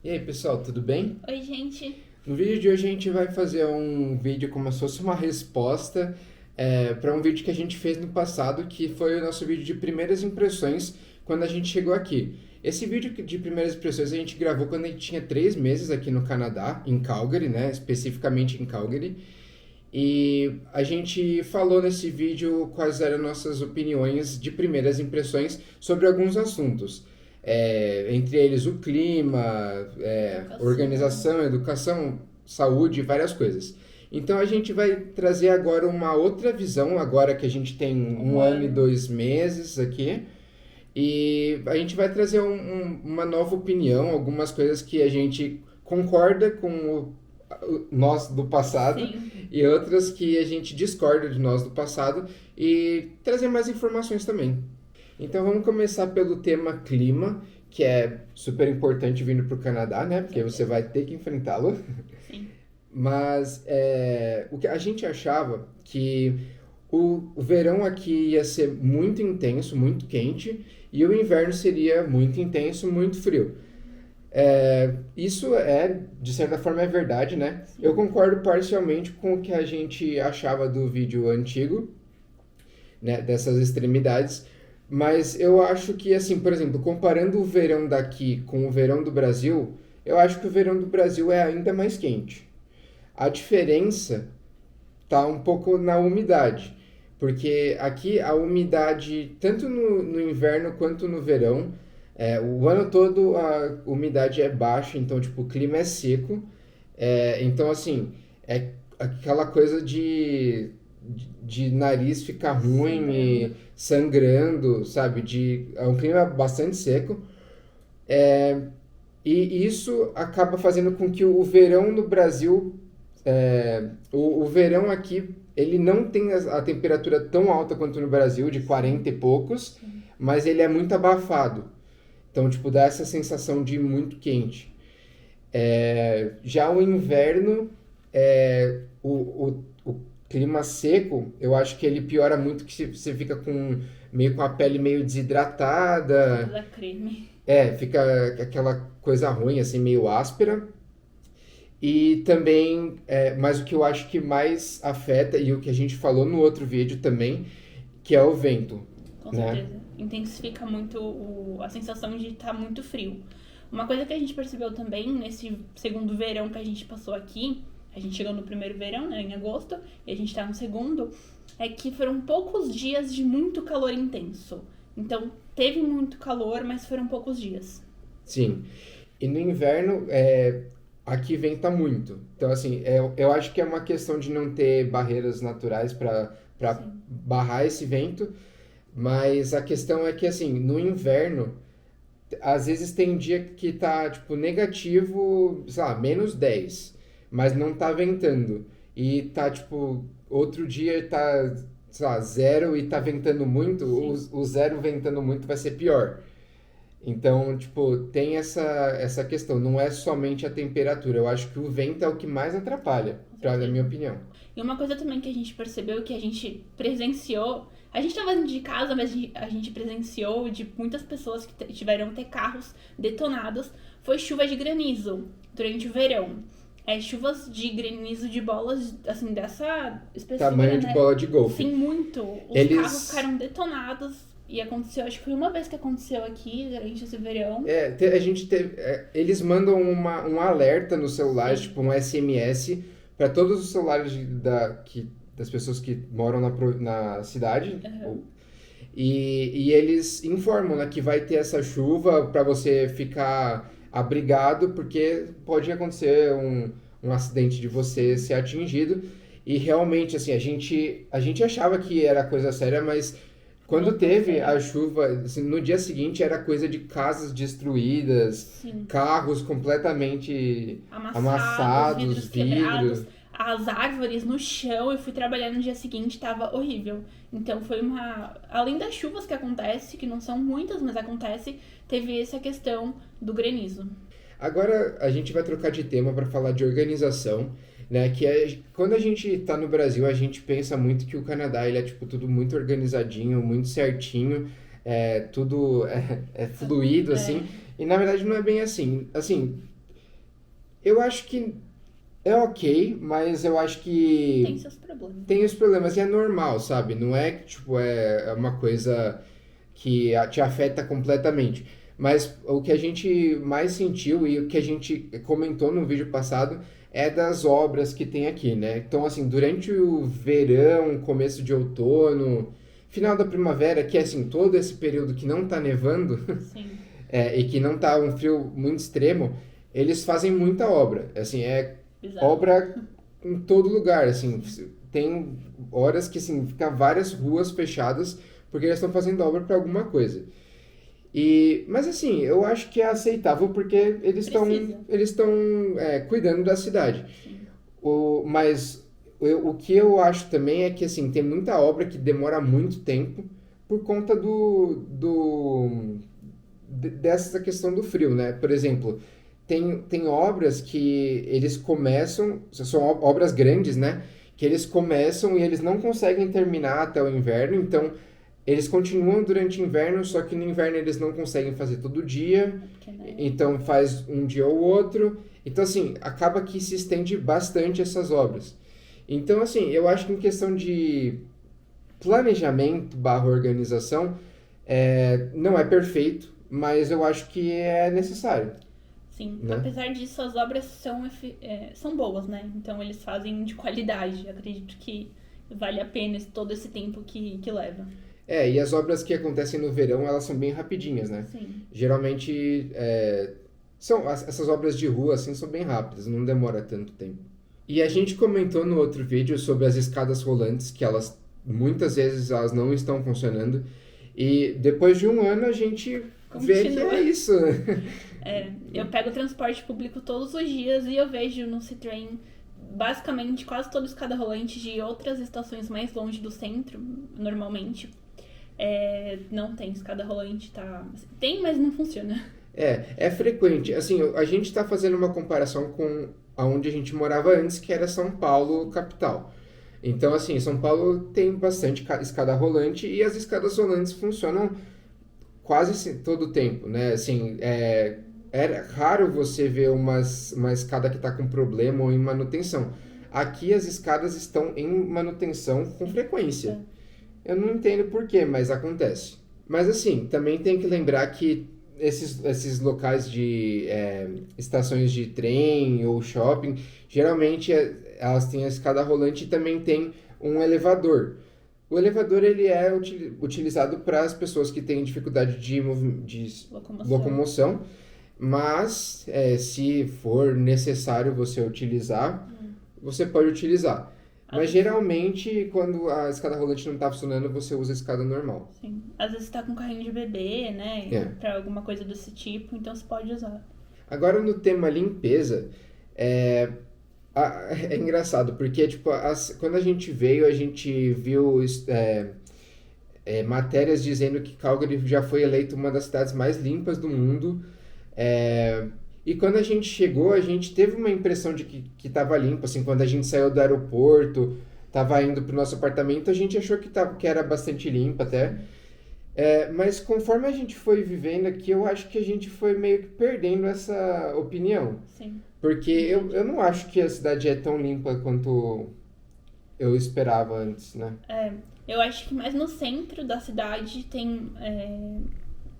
E aí, pessoal, tudo bem? Oi, gente. No vídeo de hoje a gente vai fazer um vídeo como se fosse uma resposta para um vídeo que a gente fez no passado, que foi o nosso vídeo de primeiras impressões quando a gente chegou aqui. Esse vídeo de primeiras impressões a gente gravou quando a gente tinha 3 meses aqui no Canadá, em Calgary, né? Especificamente em Calgary. E a gente falou nesse vídeo quais eram nossas opiniões de primeiras impressões sobre alguns assuntos. Entre eles o clima, Educação. organização, educação, saúde e várias coisas. Então a gente vai trazer agora uma outra visão, agora que a gente tem um Um ano e ano. 2 meses aqui, e a gente vai trazer uma nova opinião, algumas coisas que a gente concorda com nós do passado Sim. e outras que a gente discorda de nós do passado e trazer mais informações também. Então vamos começar pelo tema clima, que é super importante vindo para o Canadá, né? Com Porque você certeza. vai ter que enfrentá-lo. Sim. Mas o que a gente achava que o verão aqui ia ser muito intenso, muito quente, e o inverno seria muito intenso, muito frio. Isso de certa forma, é verdade, né? Eu Sim. concordo parcialmente com o que a gente achava do vídeo antigo, né, dessas extremidades, mas eu acho que, assim, por exemplo, comparando o verão daqui com o verão do Brasil, eu acho que o verão do Brasil é ainda mais quente. A diferença tá um pouco na umidade, porque aqui a umidade, tanto no inverno quanto no verão, o ano todo a umidade é baixa, então, tipo, o clima é seco, então, assim, é aquela coisa de nariz ficar ruim Sangrando. e sangrando, sabe? É um clima bastante seco. E isso acaba fazendo com que o verão no Brasil, o verão aqui, ele não tem a temperatura tão alta quanto no Brasil, de 40 Sim. e poucos, Sim. mas ele é muito abafado. Então, tipo, dá essa sensação de muito quente. Já o inverno, o clima seco, eu acho que ele piora muito, que você fica meio com a pele meio Falta desidratada, da creme. fica aquela coisa ruim, assim, meio áspera. E também, mas o que eu acho que mais afeta, e o que a gente falou no outro vídeo também, que é o vento, Com né? certeza. Intensifica muito a sensação de estar muito frio. Uma coisa que a gente percebeu também nesse segundo verão que a gente passou aqui, a gente chegou no primeiro verão, né, em agosto, e a gente tá no segundo, é que foram poucos dias de muito calor intenso. Então, teve muito calor, mas foram poucos dias. Sim. E no inverno, aqui venta muito. Então, assim, eu acho que é uma questão de não ter barreiras naturais para Sim. barrar esse vento, mas a questão é que, assim, no inverno, às vezes tem dia que tá, tipo, negativo, sei lá, -10, mas não tá ventando. E tá, tipo, outro dia tá, sei lá, zero e tá ventando muito, Sim. o zero ventando muito vai ser pior. Então, tipo, tem essa questão, não é somente a temperatura. Eu acho que o vento é o que mais atrapalha, Com na minha certeza. opinião. E uma coisa também que a gente percebeu, que a gente presenciou, a gente estava dentro de casa, mas a gente presenciou de muitas pessoas que tiveram que ter carros detonados, foi chuva de granizo durante o verão. Chuvas de granizo de bolas, assim, dessa espessura, Tamanho de né? bola de golfe. Sim, muito. Os carros Eles. ficaram detonados e aconteceu, acho que foi uma vez que aconteceu aqui durante esse verão. A gente teve, eles mandam um alerta nos celulares, Sim. tipo um SMS, para todos os celulares das pessoas que moram na cidade. Aham. E eles informam, né, que vai ter essa chuva para você ficar abrigado, porque pode acontecer um acidente de você Sim. ser atingido. E realmente, assim, a gente achava que era coisa séria, mas quando Não tão teve sério. a chuva, assim, no dia seguinte era coisa de casas destruídas, Sim. carros completamente Amassados, amassados, vidros quebrados, vidros. as árvores no chão. Eu fui trabalhar no dia seguinte, tava horrível. Então foi uma. Além das chuvas que acontece, que não são muitas, mas acontece, teve essa questão do granizo. Agora a gente vai trocar de tema para falar de organização, né? Que quando a gente tá no Brasil, a gente pensa muito que o Canadá ele é tipo tudo muito organizadinho, muito certinho, tudo é fluido assim. É, E na verdade não é bem assim. Assim, Eu acho que é ok, mas eu acho que Tem seus problemas. tem os problemas e é normal, sabe? Não é que, tipo, é uma coisa que te afeta completamente. Mas o que a gente mais sentiu e o que a gente comentou no vídeo passado é das obras que tem aqui, né? Então, assim, durante o verão, começo de outono, final da primavera, que é assim, todo esse período que não tá nevando, Sim, e que não tá um frio muito extremo, eles fazem muita obra. Assim, é bizarro. obra em todo lugar, assim, Sim. tem horas que assim, fica várias ruas fechadas porque eles estão fazendo obra para alguma coisa. Mas assim, eu acho que é aceitável porque Precisa. eles estão cuidando da cidade. Sim. Mas o que eu acho também é que assim, tem muita obra que demora muito tempo por conta dessa questão do frio, né? Por exemplo, tem obras que eles começam, são obras grandes, né? Que eles começam e eles não conseguem terminar até o inverno, então eles continuam durante o inverno, só que no inverno eles não conseguem fazer todo dia, É porque, né? então faz um dia ou outro. Então, assim, acaba que se estende bastante essas obras. Então, assim, eu acho que em questão de planejamento barra organização, não é perfeito, mas eu acho que é necessário, Sim, né? apesar disso, as obras são boas, né? Então eles fazem de qualidade. Acredito que vale a pena todo esse tempo que leva. E as obras que acontecem no verão, elas são bem rapidinhas, né? Sim, Geralmente, essas obras de rua, assim, são bem rápidas, não demora tanto tempo. E a gente comentou no outro vídeo sobre as escadas rolantes, que elas, muitas vezes, elas não estão funcionando. E depois de um ano, a gente vê que é continua. isso. Eu pego o transporte público todos os dias e eu vejo no Citroën basicamente quase toda escada rolante de outras estações mais longe do centro, normalmente. Não tem escada rolante, tá? Tem, mas não funciona. É frequente. Assim, a gente está fazendo uma comparação com aonde a gente morava antes, que era São Paulo, capital. Então, assim, São Paulo tem bastante escada rolante e as escadas rolantes funcionam quase todo o tempo, né? Assim, era raro você ver uma escada que está com problema ou em manutenção. Aqui as escadas estão em manutenção com Sim. frequência. Eu não entendo por quê, mas acontece. Mas assim, também tem que lembrar que esses locais de estações de trem ou shopping, geralmente elas têm a escada rolante e também tem um elevador. O elevador ele é utilizado para as pessoas que têm dificuldade de Locomoção. locomoção, mas se for necessário você utilizar, você pode utilizar. Às Mas vezes, geralmente, quando a escada rolante não está funcionando, você usa a escada normal. sim. Às vezes tá com carrinho de bebê, né? É. Pra alguma coisa desse tipo, então você pode usar. Agora no tema limpeza, é, é engraçado, porque tipo, quando a gente veio, a gente viu matérias dizendo que Calgary já foi eleita uma das cidades mais limpas do mundo. É, e quando a gente chegou, a gente teve uma impressão de que estava limpo. Assim, quando a gente saiu do aeroporto, estava indo para o nosso apartamento, a gente achou que era bastante limpa até. Mas conforme a gente foi vivendo aqui, eu acho que a gente foi meio que perdendo essa opinião. Sim, Porque verdade. eu não acho que a cidade é tão limpa quanto eu esperava antes, né? Eu acho que mais no centro da cidade tem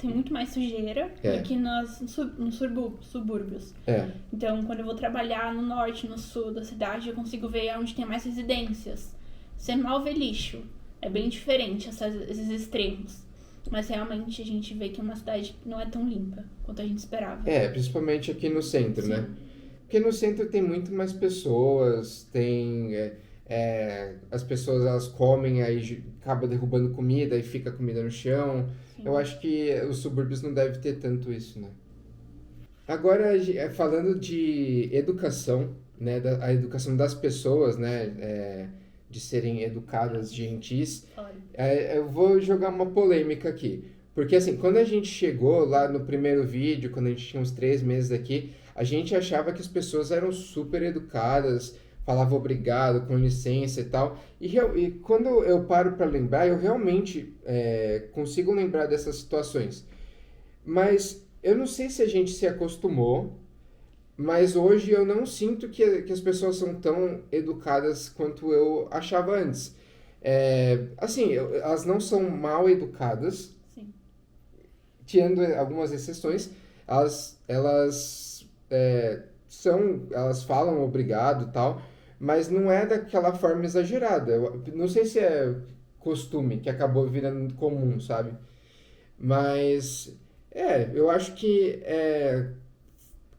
muito mais sujeira do É, que nos subúrbios. é, Então, quando eu vou trabalhar no norte, no sul da cidade, eu consigo ver onde tem mais residências. Você mal vê lixo. É bem diferente esses extremos. Mas realmente a gente vê que é uma cidade que não é tão limpa quanto a gente esperava. principalmente aqui no centro, né? Sim, Porque no centro tem muito mais pessoas, as pessoas elas comem, aí acaba derrubando comida e fica comida no chão. Eu sim. acho que os subúrbios não devem ter tanto isso, né? Agora, falando de educação, né, a educação das pessoas, né, de serem educadas, gentis, Olha, eu vou jogar uma polêmica aqui. Porque, assim, quando a gente chegou lá no primeiro vídeo, quando a gente tinha uns 3 meses aqui, a gente achava que as pessoas eram super educadas, falavam obrigado, com licença e tal. E quando eu paro para lembrar, eu realmente consigo lembrar dessas situações. Mas eu não sei se a gente se acostumou Mas hoje eu não sinto que as pessoas são tão educadas quanto eu achava antes. Assim, elas não são mal educadas, Sim. tirando algumas exceções, elas falam obrigado e tal, mas não é daquela forma exagerada. Eu não sei se é costume que acabou virando comum, sabe? Mas eu acho que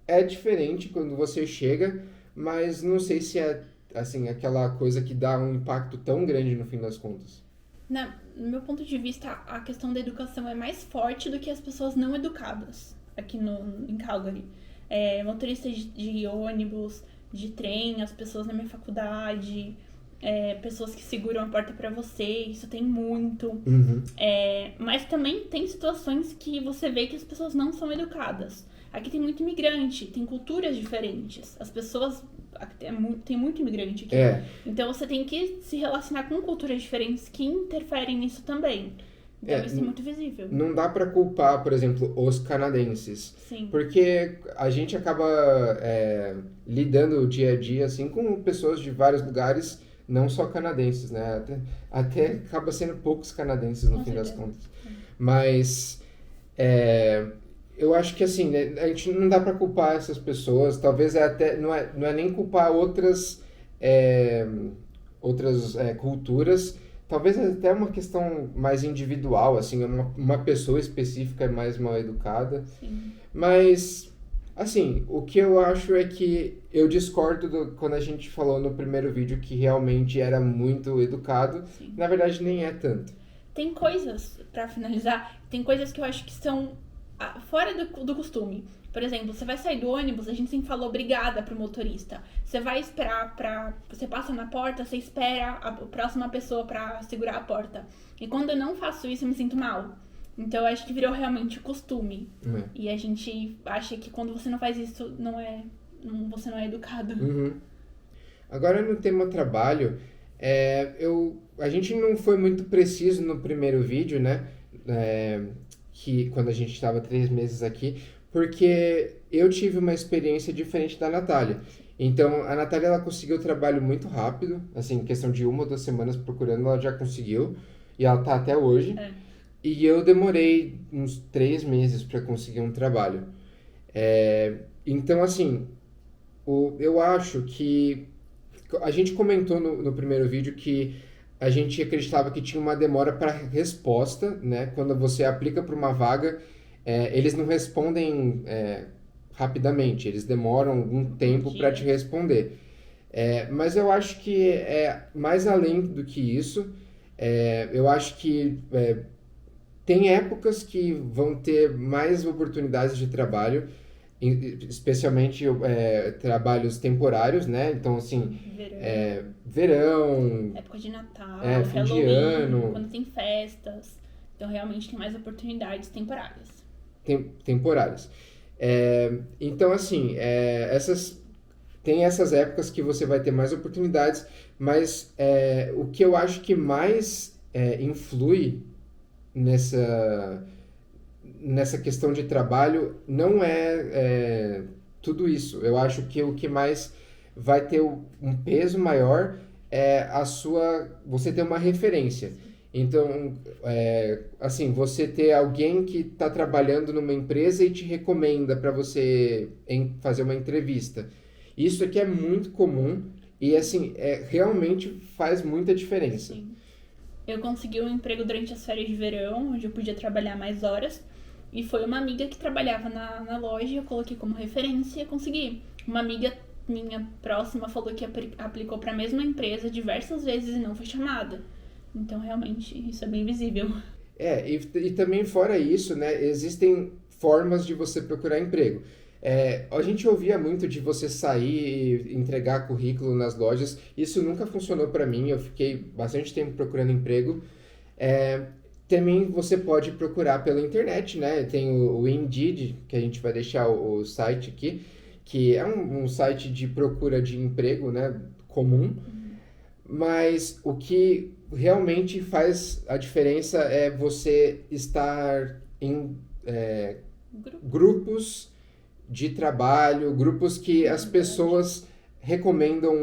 é diferente quando você chega, mas não sei se é assim aquela coisa que dá um impacto tão grande no fim das contas. No meu ponto de vista, a questão da educação é mais forte do que as pessoas não educadas aqui em Calgary. Motoristas de ônibus, de trem, as pessoas na minha faculdade, pessoas que seguram a porta pra você, isso tem muito. Uhum. Mas também tem situações que você vê que as pessoas não são educadas. Aqui tem muito imigrante, tem culturas diferentes. As pessoas. Tem muito imigrante aqui. Então você tem que se relacionar com culturas diferentes que interferem nisso também. Então isso é muito visível. Não dá pra culpar, por exemplo, os canadenses. Sim. Porque a gente acaba lidando o dia a dia assim com pessoas de vários lugares, não só canadenses, né? Até acaba sendo poucos canadenses no fim das contas. Mas eu acho que assim, né, a gente não dá pra culpar essas pessoas. Talvez não é nem culpar outras culturas. Talvez até uma questão mais individual, assim, uma pessoa específica é mais mal educada. Sim. Mas, assim, o que eu acho é que eu discordo quando a gente falou no primeiro vídeo que realmente era muito educado. Sim. Na verdade, nem é tanto. Tem coisas, pra finalizar, tem coisas que eu acho que são fora do costume. Por exemplo, você vai sair do ônibus, a gente sempre fala obrigada pro motorista. Você vai esperar você passa na porta, você espera a próxima pessoa pra segurar a porta. E quando eu não faço isso, eu me sinto mal. Então eu acho que virou realmente costume. E a gente acha que quando você não faz isso, você não é educado. Uhum. Agora no tema trabalho, a gente não foi muito preciso no primeiro vídeo, né? Que quando a gente estava 3 meses aqui, porque eu tive uma experiência diferente da Natália. Então, a Natália, ela conseguiu trabalho muito rápido, assim, em questão de 1 ou 2 semanas procurando, ela já conseguiu, e ela tá até hoje. E eu demorei uns 3 meses para conseguir um trabalho. Então, assim, eu acho que a gente comentou no primeiro vídeo que a gente acreditava que tinha uma demora para resposta, né? Quando você aplica para uma vaga, eles não respondem rapidamente, eles demoram algum tempo para te responder. Mas eu acho que é mais além do que isso. Eu acho que tem épocas que vão ter mais oportunidades de trabalho, especialmente trabalhos temporários, né? Então, assim, verão, época de Natal, fim de Halloween, ano. quando tem festas. Então, realmente tem mais oportunidades temporárias. Temporárias. Então, assim, tem essas épocas que você vai ter mais oportunidades, mas o que eu acho que mais influi nessa questão de trabalho não é tudo isso. Eu acho que o que mais vai ter um peso maior é você ter uma referência. Então, assim, você ter alguém que está trabalhando numa empresa e te recomenda para você fazer uma entrevista. Isso aqui é muito comum e, assim, realmente faz muita diferença. Sim. Eu consegui um emprego durante as férias de verão, onde eu podia trabalhar mais horas. E foi uma amiga que trabalhava na loja, eu coloquei como referência e consegui. Uma amiga minha próxima falou que aplicou para a mesma empresa diversas vezes e não foi chamada. Então, realmente, isso é bem visível. E também fora isso, né, existem formas de você procurar emprego. A gente ouvia muito de você sair e entregar currículo nas lojas. Isso nunca funcionou para mim, eu fiquei bastante tempo procurando emprego. Também você pode procurar pela internet, né? Tem o Indeed, que a gente vai deixar o site aqui, que é um site de procura de emprego, né, comum. Mas o que realmente faz a diferença é você estar em grupos de trabalho, grupos que as Verdade. pessoas recomendam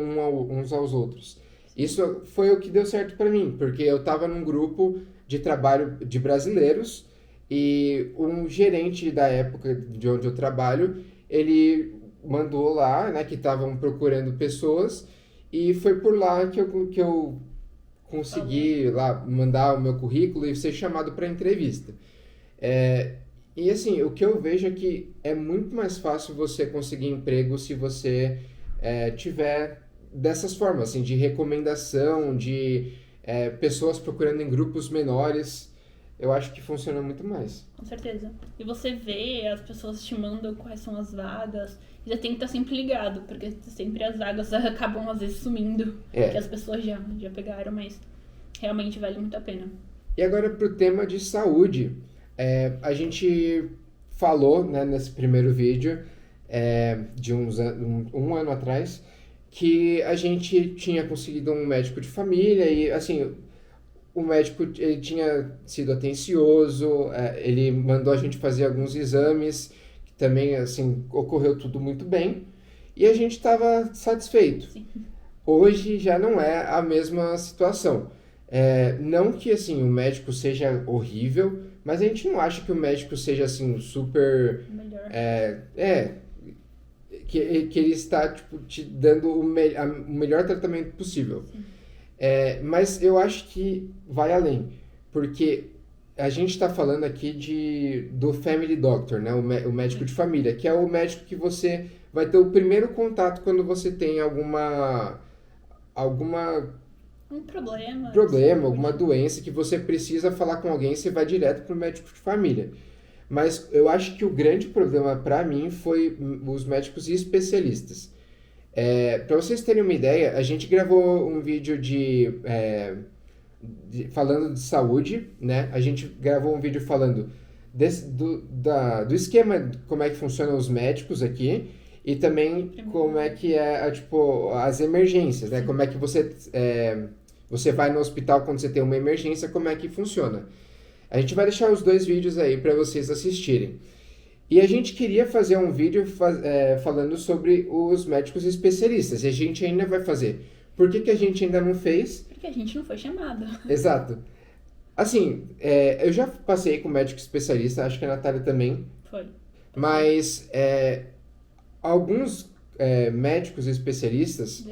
uns aos outros. Isso foi o que deu certo para mim, porque eu estava num grupo de trabalho de brasileiros e um gerente da época de onde eu trabalho, ele mandou lá, né, que estavam procurando pessoas e foi por lá que eu consegui lá mandar o meu currículo e ser chamado para entrevista. É, e assim, o que eu vejo é que é muito mais fácil você conseguir emprego se você tiver dessas formas, assim, de recomendação, de pessoas procurando em grupos menores. Eu acho que funciona muito mais. Com certeza. E você vê, as pessoas te mandam quais são as vagas. E já tem que estar sempre ligado, porque sempre as vagas acabam às vezes sumindo. Que É. as pessoas já pegaram, mas realmente vale muito a pena. E agora para o tema de saúde. A gente falou, né, nesse primeiro vídeo, de um ano atrás, que a gente tinha conseguido um médico de família e, assim, o médico ele tinha sido atencioso, ele mandou a gente fazer alguns exames, que também, assim, ocorreu tudo muito bem, e a gente estava satisfeito. Sim. Hoje já não é a mesma situação. Não que assim o médico seja horrível, mas a gente não acha que o médico seja assim super. Melhor. Que ele está tipo, te dando o melhor tratamento possível. Sim. Mas eu acho que vai além, porque a gente está falando aqui do Family Doctor, né? O médico de família, que é o médico que você vai ter o primeiro contato quando você tem alguma Um problema. problema, alguma doença que você precisa falar com alguém, você vai direto para o médico de família. Mas eu acho que o grande problema para mim foi os médicos especialistas. Para vocês terem uma ideia, a gente gravou um vídeo falando de saúde, né? A gente gravou um vídeo falando do esquema, como é que funcionam os médicos aqui e também como é que tipo, as emergências, né? Como é que você vai no hospital quando você tem uma emergência, como é que funciona. A gente vai deixar os dois vídeos aí para vocês assistirem. E a gente queria fazer um vídeo falando sobre os médicos especialistas, e a gente ainda vai fazer. Por que a gente ainda não fez? Porque a gente não foi chamado. Exato. Assim, eu já passei com médico especialista, acho que a Natália também, Foi. mas alguns médicos especialistas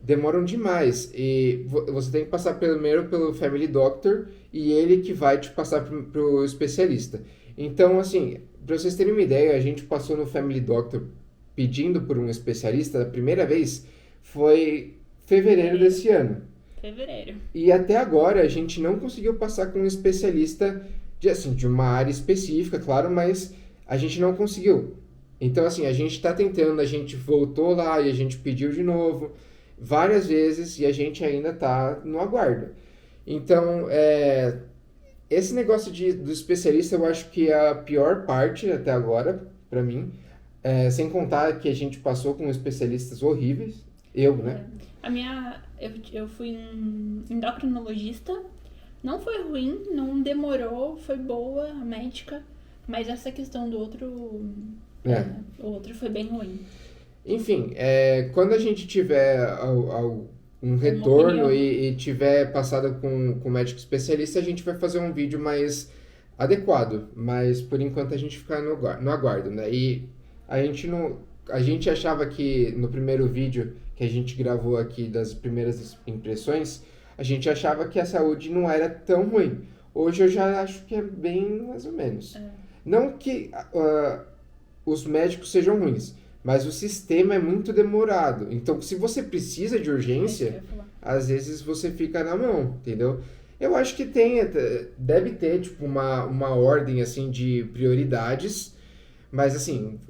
demoram demais. E você tem que passar primeiro pelo Family Doctor e ele que vai te passar pro especialista. Então, assim, para vocês terem uma ideia, a gente passou no Family Doctor pedindo por um especialista da primeira vez, foi fevereiro desse ano. Fevereiro. E até agora a gente não conseguiu passar com um especialista de uma área específica, claro, mas a gente não conseguiu. Então, assim, a gente está tentando, a gente voltou lá e a gente pediu de novo várias vezes e a gente ainda está no aguardo. Então, esse negócio do especialista eu acho que é a pior parte até agora, para mim. Sem contar que a gente passou com especialistas horríveis. Eu, né? Eu fui endocrinologista. Não foi ruim, não demorou, foi boa a médica. Mas essa questão do outro... o outro foi bem ruim. Enfim, quando a gente tiver um retorno e tiver passado com o médico especialista, a gente vai fazer um vídeo mais adequado. Mas por enquanto a gente fica no aguardo, né? E a gente achava que no primeiro vídeo que a gente gravou aqui das primeiras impressões, a gente achava que a saúde não era tão ruim. Hoje eu já acho que é bem mais ou menos. Não que os médicos sejam ruins, mas o sistema é muito demorado. Então, se você precisa de urgência, às vezes você fica na mão, entendeu? Eu acho que deve ter tipo uma ordem assim de prioridades, mas assim,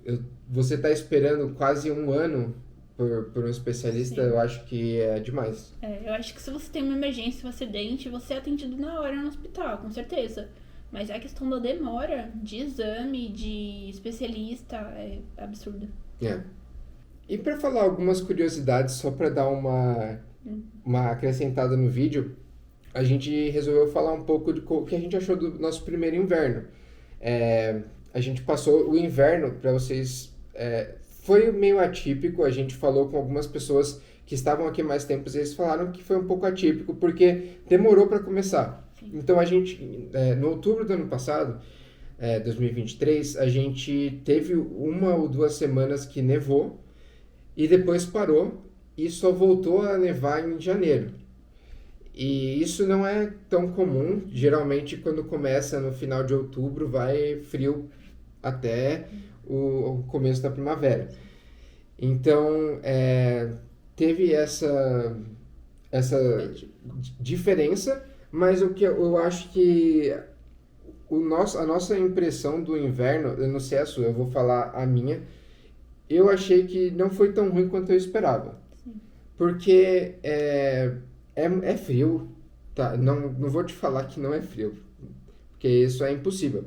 você tá esperando quase um ano por um especialista, Sim. Eu acho que é demais. Eu acho que se você tem uma emergência, um acidente, você é atendido na hora no hospital, com certeza. Mas a questão da demora de exame, de especialista, é absurda. E para falar algumas curiosidades, só para dar uma acrescentada no vídeo, a gente resolveu falar um pouco do que a gente achou do nosso primeiro inverno. A gente passou o inverno, para vocês foi meio atípico. A gente falou com algumas pessoas que estavam aqui mais tempo e eles falaram que foi um pouco atípico porque demorou para começar. Sim. Então a gente, no outubro do ano passado, 2023, a gente teve 1 ou 2 semanas que nevou e depois parou e só voltou a nevar em janeiro. E isso não é tão comum. Geralmente, quando começa no final de outubro, vai frio até o começo da primavera. Então, teve essa diferença, mas o que eu acho que a nossa impressão do inverno, eu não sei a sua, eu vou falar a minha, eu achei que não foi tão ruim quanto eu esperava. Sim. Porque é frio, tá? Não vou te falar que não é frio, porque isso é impossível.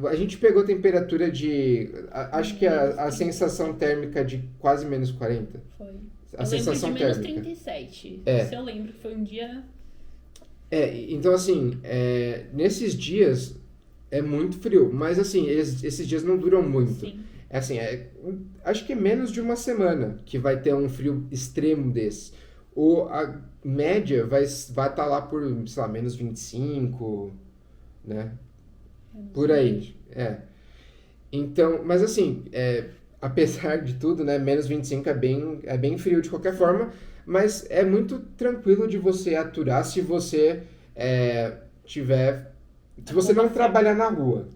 A gente pegou temperatura de, acho que a sensação térmica de quase -40. Foi. A Eu sensação lembro de térmica. -37. É. Isso eu lembro que foi um dia... Então assim, nesses dias é muito frio, mas assim, esses dias não duram muito. Sim. Assim, acho que é menos de 1 semana que vai ter um frio extremo desse. A média vai estar lá por, sei lá, -25, né? Por aí, Então, mas assim, apesar de tudo, né, -25 é bem frio de qualquer forma, mas é muito tranquilo de você aturar se você se você não trabalhar na rua.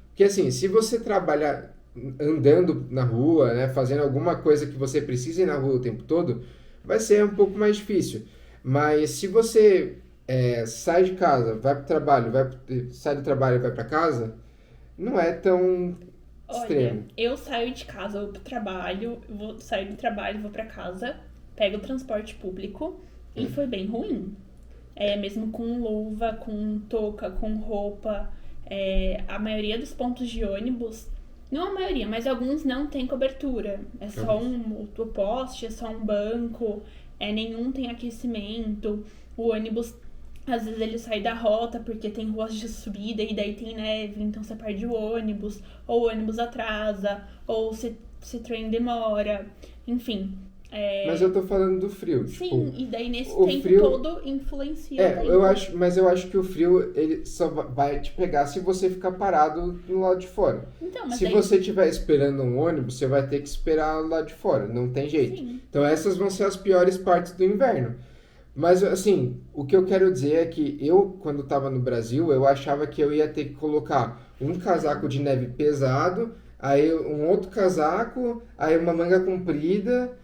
Porque assim, se você trabalhar andando na rua, né, fazendo alguma coisa que você precisa ir na rua o tempo todo, vai ser um pouco mais difícil. Mas se você sai de casa, vai para o trabalho, sai do trabalho e vai para casa, não é tão extremo. Olha, eu saio de casa, vou pro trabalho, saio do trabalho, vou pra casa, pego o transporte público e foi bem ruim. Mesmo com luva, com touca, com roupa, a maioria dos pontos de ônibus, não a maioria, mas alguns não tem cobertura. É só o poste, é só um banco, nenhum tem aquecimento. O ônibus, às vezes ele sai da rota porque tem ruas de subida e daí tem neve, então você perde o ônibus, ou o ônibus atrasa, ou se trem demora, enfim. Mas eu tô falando do frio. Sim, tipo, e daí nesse o tempo frio- todo influencia daí. mas eu acho que o frio ele só vai te pegar se você ficar parado do lado de fora. Então, mas Se daí, você estiver esperando um ônibus, você vai ter que esperar lá de fora, não tem jeito. sim, Então essas vão ser as piores partes do inverno. Mas assim, o que eu quero dizer é que eu, quando estava no Brasil, eu achava que eu ia ter que colocar um casaco de neve pesado, aí um outro casaco, aí uma manga comprida.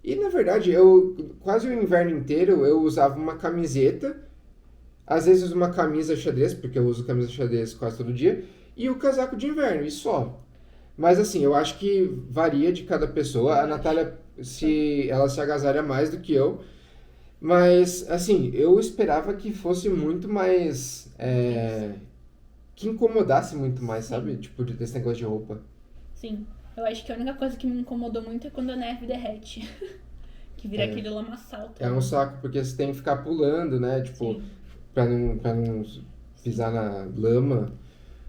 E na verdade, quase o inverno inteiro eu usava uma camiseta, às vezes uma camisa xadrez, porque eu uso camisa xadrez quase todo dia, e o casaco de inverno, e só. Mas assim, eu acho que varia de cada pessoa. A Natália, ela se agasalha mais do que eu, mas assim, eu esperava que fosse muito mais, que incomodasse muito mais, sabe? Tipo, desse negócio de roupa. sim. Eu acho que a única coisa que me incomodou muito é quando a neve derrete. Que vira aquele lamaçal todo. É um saco, porque você tem que ficar pulando, né? Tipo, Sim. pra não pisar na lama.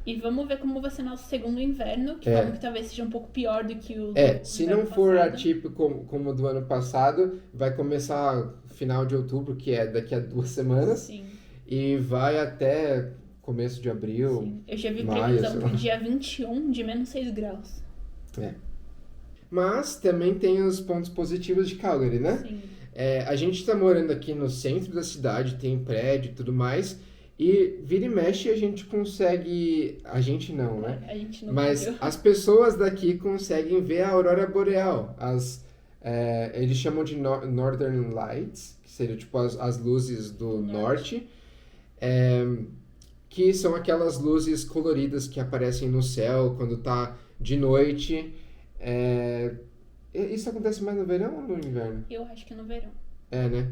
E vamos ver como vai ser nosso segundo inverno, que falam que talvez seja um pouco pior do que o Se inverno não for passado. atípico como o do ano passado, vai começar final de outubro, que é daqui a 2 semanas, Sim, e vai até começo de abril. sim. Eu já vi maio, previsão sei pro lá. dia 21 de -6 graus. Mas também tem os pontos positivos de Calgary, né? Sim. A gente tá morando aqui no centro da cidade, tem prédio e tudo mais, e vira e mexe a gente consegue... A gente não, né? A gente não Mas viu. as pessoas daqui conseguem ver a aurora boreal. Eles chamam de Northern Lights, que seria tipo as luzes do norte, que são aquelas luzes coloridas que aparecem no céu quando tá de noite. Isso acontece mais no verão ou no inverno? Eu acho que no verão. Né?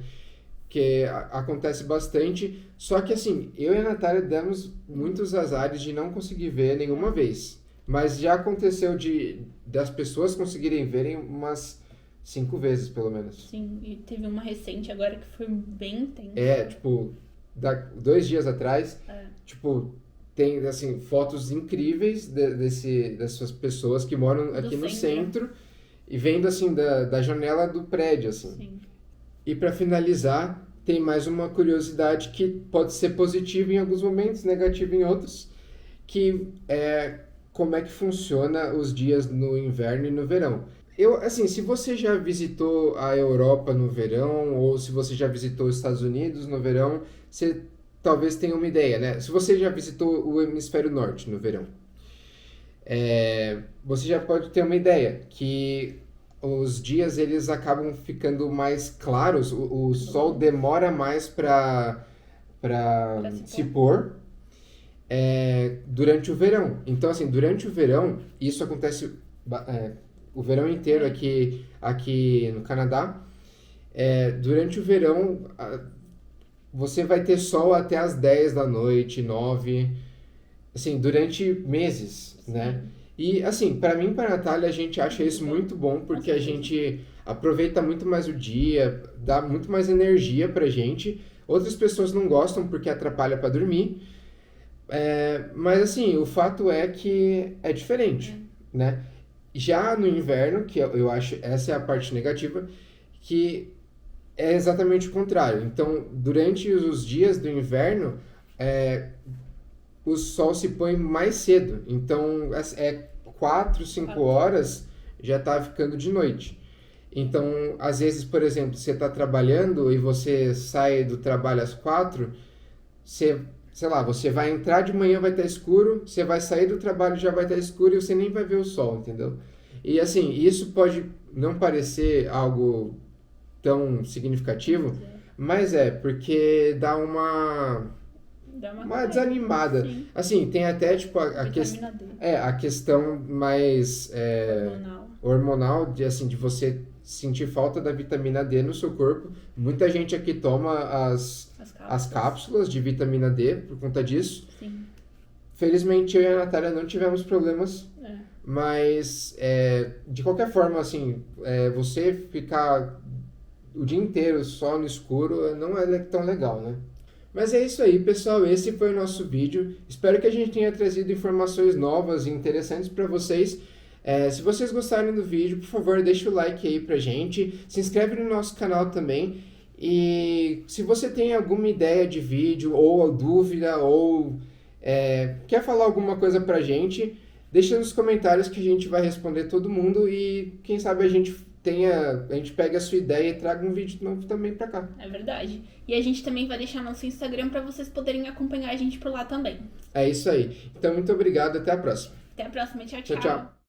Que acontece bastante. Só que assim, eu e a Natália demos muitos azares de não conseguir ver nenhuma vez. Mas já aconteceu das pessoas conseguirem verem umas 5 vezes, pelo menos. Sim, e teve uma recente agora que foi bem intensa. Tipo, 2 dias atrás, tipo, tem, assim, fotos incríveis dessas pessoas que moram aqui no centro e vendo, assim, da janela do prédio, assim. Sim. E para finalizar, tem mais uma curiosidade que pode ser positiva em alguns momentos, negativa em outros, que é como é que funciona os dias no inverno e no verão. Assim, se você já visitou a Europa no verão, ou se você já visitou os Estados Unidos no verão, você talvez tenha uma ideia, né? Se você já visitou o hemisfério norte no verão, você já pode ter uma ideia que os dias eles acabam ficando mais claros, o sol demora mais para se pôr durante o verão. Então, assim, durante o verão, isso acontece o verão inteiro aqui no Canadá. Durante o verão, você vai ter sol até as 10 da noite, 9, assim, durante meses, né? E, assim, para mim e para a Natália, a gente acha isso muito bom, porque a gente aproveita muito mais o dia, dá muito mais energia pra gente. Outras pessoas não gostam porque atrapalha para dormir. Mas, assim, o fato é que é diferente, né? Já no inverno, que eu acho, essa é a parte negativa, que é exatamente o contrário. Então, durante os dias do inverno, o sol se põe mais cedo. Então, 4, 5 horas já está ficando de noite. Então, às vezes, por exemplo, você está trabalhando e você sai do trabalho às 4, sei lá, você vai entrar de manhã, vai estar escuro, você vai sair do trabalho, já vai estar escuro e você nem vai ver o sol, entendeu? E assim, isso pode não parecer algo tão significativo, mas porque dá uma desanimada. Sim. Assim, tem até tipo a questão mais hormonal de você sentir falta da vitamina D no seu corpo. Muita gente aqui toma as cápsulas de vitamina D por conta disso. Sim. Felizmente eu e a Natália não tivemos problemas, mas de qualquer forma, assim, você ficar o dia inteiro só no escuro não é tão legal, né? Mas é isso aí, pessoal. Esse foi o nosso vídeo. Espero que a gente tenha trazido informações novas e interessantes para vocês. Se vocês gostarem do vídeo, por favor, deixa o like aí pra gente. Se inscreve no nosso canal também. E se você tem alguma ideia de vídeo, ou dúvida, ou quer falar alguma coisa pra gente, deixa nos comentários que a gente vai responder todo mundo. E quem sabe a gente pega a sua ideia e traga um vídeo novo também pra cá. É verdade. E a gente também vai deixar nosso Instagram pra vocês poderem acompanhar a gente por lá também. É isso aí. Então, muito obrigado. Até a próxima. Até a próxima. Tchau, Tchau, tchau.